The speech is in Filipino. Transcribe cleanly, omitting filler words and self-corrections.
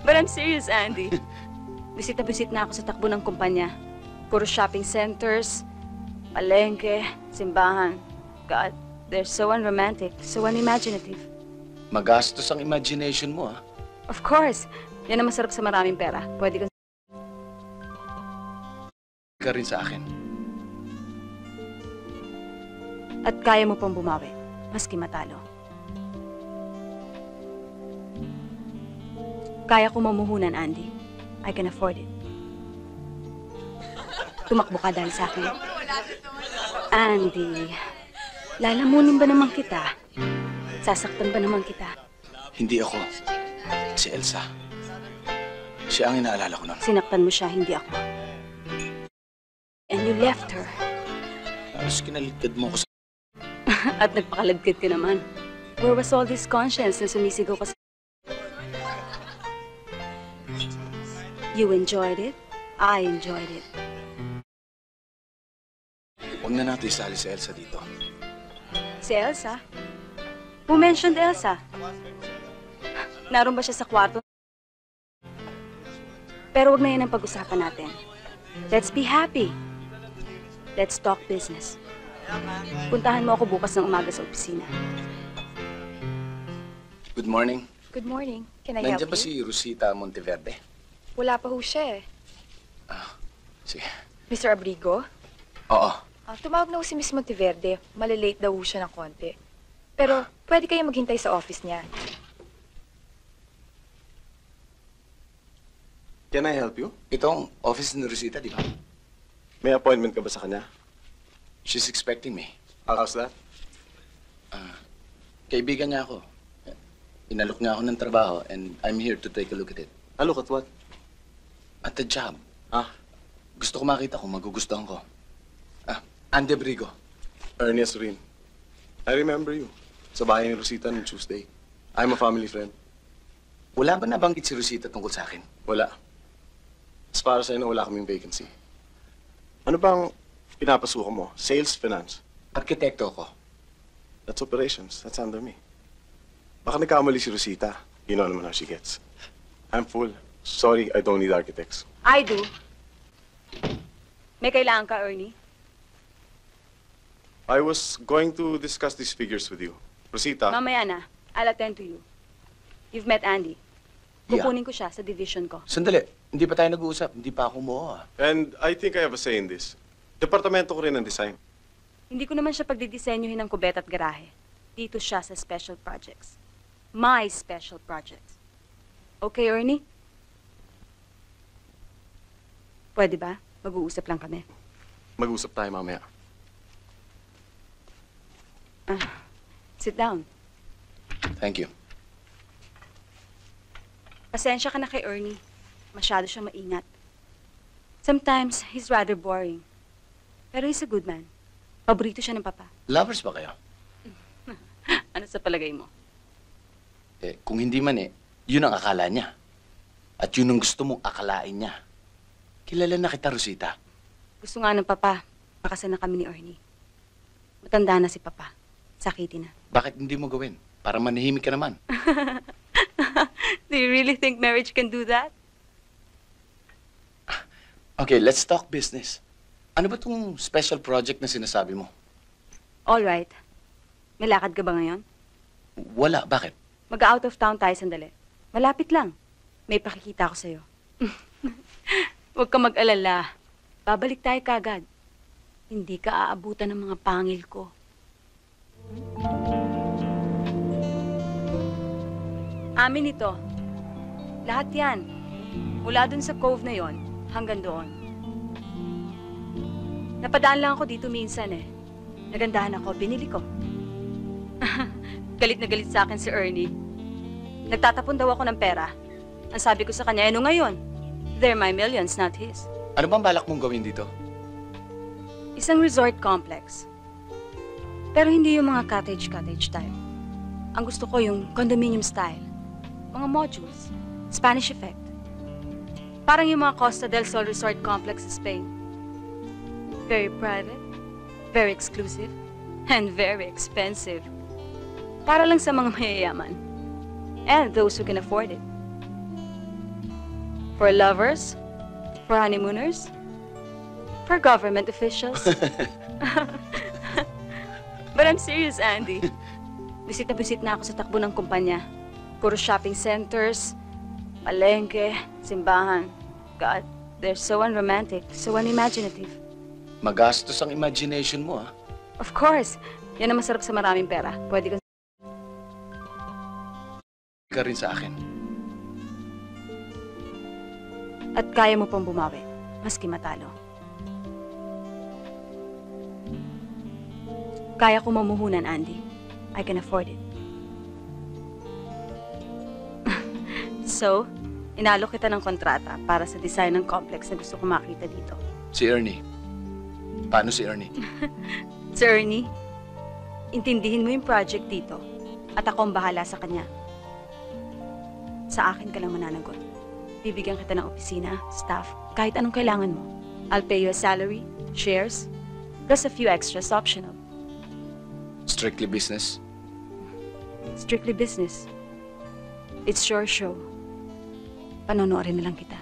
But I'm serious, Andy. Bisit na bisit na ako sa takbo ng kumpanya. Puro shopping centers, palengke, simbahan. God, they're so unromantic, so unimaginative. Magastos ang imagination mo, ha? Of course. Yan ang masarap sa maraming pera. Pwede kang... Ka rin sa akin. At kaya mo pang bumawi, maski matalo. Kaya ko mamuhunan, Andy. I can afford it. Tumakbo ka dahil sa akin. Andy, lalamunin ba naman kita? Sasaktan ba naman kita? Hindi ako. Si Elsa. Siya ang inaalala ko nun. Sinaktan mo siya, hindi ako. And you left her. Tapos kinaligtad mo ko sa... At nagpakaladkad ka naman. Where was all this conscience na sumisigaw ka sa... You enjoyed it. I enjoyed it. Huwag na natin isali si Elsa dito. Si Elsa? Who mentioned Elsa? Naroon ba siya sa kwarto? Pero wag na yan ang pag-usapan natin. Let's be happy. Let's talk business. Puntahan mo ako bukas ng umaga sa opisina. Good morning. Good morning. Can I help Nandiyan you? ba si Rosita Monteverde? Wala pa ho siya eh. Sige. Mr. Abrigo? Oo. Tumawag na ho si Miss Monteverde. Malilate daw ho siya ng konti. Pero pwede kayo maghintay sa office niya. Can I help you? Itong office ni Rosita, di ba? May appointment ka ba sa kanya? She's expecting me. How's that? Kaibigan niya ako. Inalok niya ako ng trabaho and I'm here to take a look at it. Look at what? At the job. Gusto ko makita kung magugustuhan ko. Andy Abrigo. Ernest Rin. I remember you. Sa bahay ni Rosita noong Tuesday. I'm a family friend. Wala ba nabanggit si Rosita tungkol sa akin? Wala. As far as I know, wala kaming vacancy. Ano bang pinapasukan mo? Sales, finance? Arkitekto ko. That's operations. That's under me. Baka nagkamali si Rosita. You know naman how she gets. I'm full. Sorry, I don't need architects. I do. May kailangan ka, Ernie? I was going to discuss these figures with you. Rosita. Mamaya na. I'll attend to you. You've met Andy. Yeah. Kukunin ko siya sa division ko. Sandali. Hindi pa tayo nag-uusap. Hindi pa ako mo, And I think I have a say in this. Departamento ko rin ng design. Hindi ko naman siya pagdidisenyohin ng kubeta at garahe. Dito siya sa special projects. My special projects. Okay, Ernie? Pwede ba? Mag-uusap lang kami. Mag-usap tayo mamaya. Sit down. Thank you. Pasensya ka na kay Ernie. Masyado siyang maingat. Sometimes, he's rather boring. Pero he's a good man. Paborito siya ng papa. Lovers ba kayo? Ano sa palagay mo? Kung hindi man yun ang akala niya. At yun ang gusto mong akalain niya. Kilala na kita, Rosita. Gusto nga ng papa, makasal na kami ni Ernie. Matanda na si papa. Sakitin na. Bakit hindi mo gawin? Para manahimik ka naman. Do you really think marriage can do that? Okay, let's talk business. Ano ba tong special project na sinasabi mo? All right. May lakad ka ba ngayon? Wala. Bakit? Mag-out of town tayo sandali. Malapit lang. May pakikita ko sa'yo. Huwag ka mag-alala. Babalik tayo kagad. Hindi ka aabutan ng mga pangil ko. Amin ito. Lahat yan. Mula dun sa cove na yon hanggang doon. Napadaan lang ako dito minsan Nagandahan ako, binili ko. Galit na galit sa akin si Ernie. Nagtatapon daw ako ng pera. Ang sabi ko sa kanya, ano ngayon? They're my millions, not his. Ano bang balak mong gawin dito? Isang resort complex. Pero hindi yung mga cottage type. Ang gusto ko yung condominium style. Mga modules. Spanish effect. Parang yung mga Costa del Sol Resort Complex sa Spain. Very private, very exclusive, and very expensive. Para lang sa mga mayayaman. And those who can afford it. For lovers? For honeymooners? For government officials? But I'm serious, Andy. Bisit na ako sa takbo ng kumpanya. Puro shopping centers, palengke, simbahan. God, they're so unromantic, so unimaginative. Magastos ang imagination mo, ah. Of course, yan ang masarap sa maraming pera. Pwede kang... Ka rin sa akin. At kaya mo pang bumawi, maski matalo. Kaya ko mamuhunan, Andy. I can afford it. So, inalok kita ng kontrata para sa design ng complex na gusto ko makita dito. Si Ernie. Paano si Ernie? Sir Ernie, intindihin mo yung project dito at ako ang bahala sa kanya. Sa akin ka lang mananagot. Bibigyan kita ng opisina, staff, kahit anong kailangan mo. I'll pay you a salary, shares, plus a few extras optional. Strictly business? Strictly business. It's your show. Panonoodin na lang kita.